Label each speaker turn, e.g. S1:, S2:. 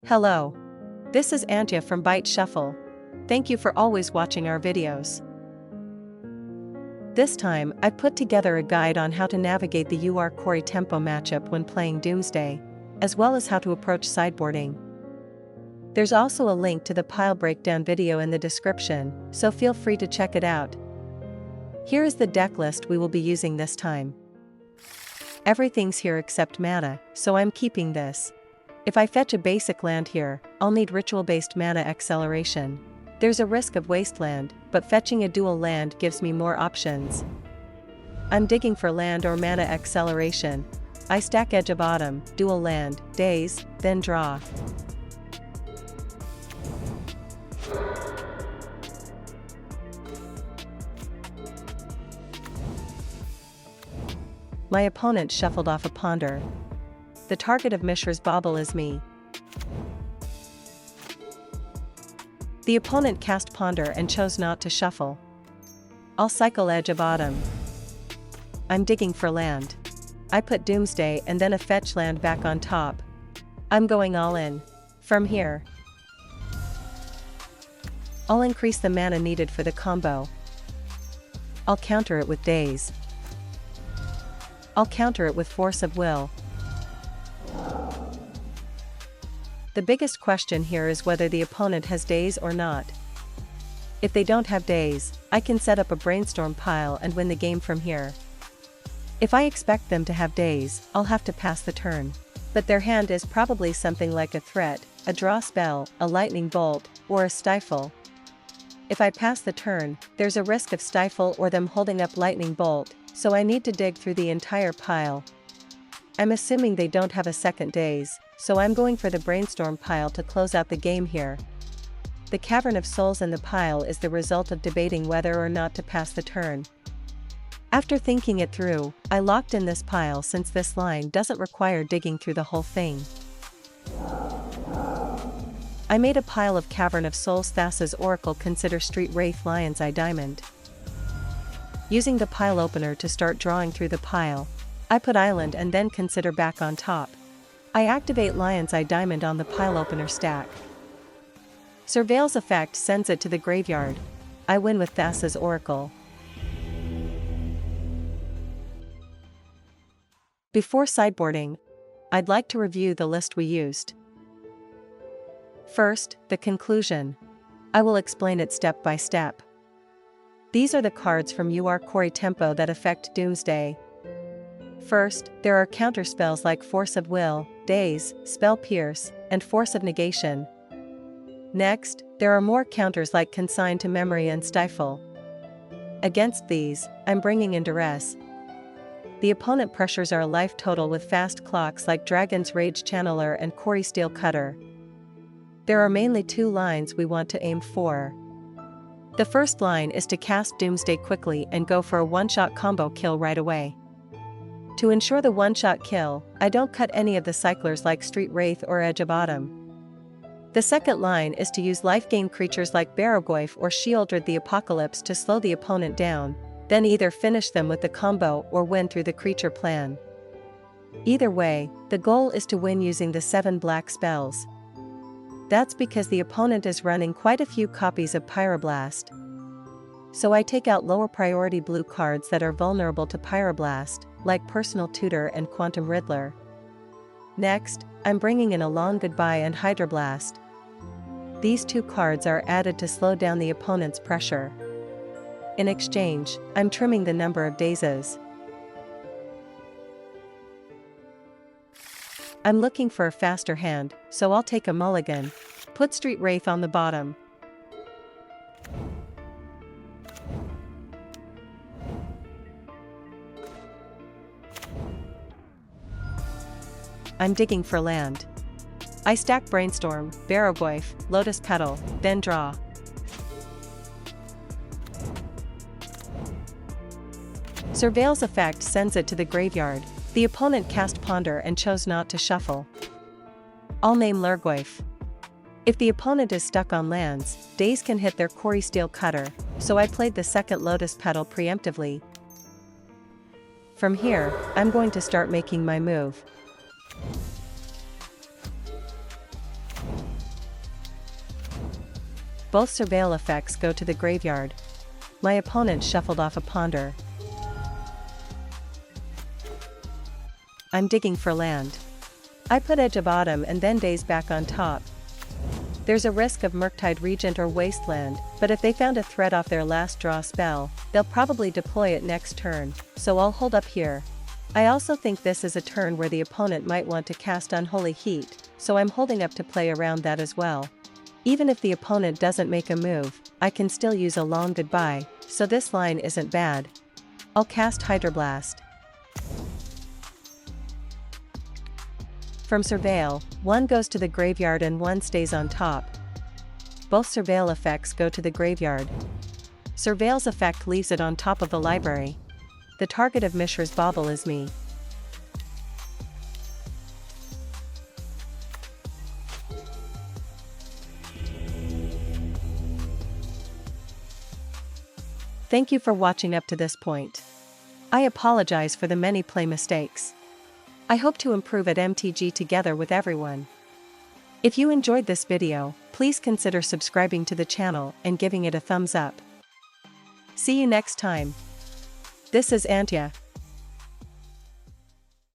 S1: Hello. This is Antje from Byte Shuffle. Thank you for always watching our videos. This time, I've put together a guide on how to navigate the Cori tempo matchup when playing Doomsday, as well as how to approach sideboarding. There's also a link to the pile breakdown video in the description, so feel free to check it out. Here is the deck list we will be using this time. Everything's here except mana, so I'm keeping this. If I fetch a basic land here, I'll need ritual-based mana acceleration. There's a risk of wasteland, but fetching a dual land gives me more options. I'm digging for land or mana acceleration. I stack Edge of Autumn, dual land, daze, then draw. My opponent shuffled off a ponder. The target of Mishra's Bauble is me. The opponent cast Ponder and chose not to shuffle. I'll cycle Edge of Autumn. I'm digging for land. I put Doomsday and then a fetch land back on top. I'm going all in. From here, I'll increase the mana needed for the combo. I'll counter it with Daze. I'll counter it with Force of Will. The biggest question here is whether the opponent has Daze or not. If they don't have Daze, I can set up a brainstorm pile and win the game from here. If I expect them to have Daze, I'll have to pass the turn. But their hand is probably something like a threat, a draw spell, a lightning bolt, or a stifle. If I pass the turn, there's a risk of stifle or them holding up lightning bolt, so I need to dig through the entire pile. I'm assuming they don't have a second Daze, so I'm going for the brainstorm pile to close out the game here. The Cavern of Souls in the pile is the result of debating whether or not to pass the turn. After thinking it through, I locked in this pile since this line doesn't require digging through the whole thing. I made a pile of Cavern of Souls, Thassa's Oracle, Consider Street Wraith, Lion's Eye, Diamond. Using the pile opener to start drawing through the pile, I put Island and then Consider back on top. I activate Lion's Eye Diamond on the pile opener stack. Surveil's effect sends it to the graveyard. I win with Thassa's Oracle. Before sideboarding, I'd like to review the list we used. First, the conclusion. I will explain it step by step. These are the cards from Cori tempo that affect Doomsday. First, there are counterspells like Force of Will, Daze, Spell Pierce, and Force of Negation. Next, there are more counters like Consign to Memory and Stifle. Against these, I'm bringing in Duress. The opponent pressures our life total with fast clocks like Dragon's Rage Channeler and Cori-Steel Cutter. There are mainly two lines we want to aim for. The first line is to cast Doomsday quickly and go for a one-shot combo kill right away. To ensure the one-shot kill, I don't cut any of the cyclers like Street Wraith or Edge of Autumn. The second line is to use life-gain creatures like Barrogoyf or Sheoldred the Apocalypse to slow the opponent down, then either finish them with the combo or win through the creature plan. Either way, the goal is to win using the 7 black spells. That's because the opponent is running quite a few copies of Pyroblast. So I take out lower priority blue cards that are vulnerable to Pyroblast, like Personal Tutor and Quantum Riddler. Next, I'm bringing in a Long Goodbye and Hydroblast. These two cards are added to slow down the opponent's pressure. In exchange, I'm trimming the number of dazes. I'm looking for a faster hand, so I'll take a mulligan. Put Street Wraith on the bottom. I'm digging for land. I stack Brainstorm, Barrogoyf, Lotus Petal, then draw. Surveil's effect sends it to the graveyard. The opponent cast Ponder and chose not to shuffle. I'll name Lurgoyf. If the opponent is stuck on lands, Daze can hit their Cori-Steel Cutter, so I played the second Lotus Petal preemptively. From here, I'm going to start making my move. Both surveil effects go to the graveyard. My opponent shuffled off a ponder. I'm digging for land. I put Edge of Autumn and then Days back on top. There's a risk of Murktide Regent or Wasteland, but if they found a threat off their last draw spell, they'll probably deploy it next turn, so I'll hold up here. I also think this is a turn where the opponent might want to cast Unholy Heat, so I'm holding up to play around that as well. Even if the opponent doesn't make a move, I can still use a long goodbye, so this line isn't bad. I'll cast Hydroblast. From Surveil, one goes to the graveyard and one stays on top. Both Surveil effects go to the graveyard. Surveil's effect leaves it on top of the library. The target of Mishra's Bauble is me. Thank you for watching up to this point. I apologize for the many play mistakes. I hope to improve at MTG together with everyone. If you enjoyed this video, please consider subscribing to the channel and giving it a thumbs up. See you next time. This is Antya.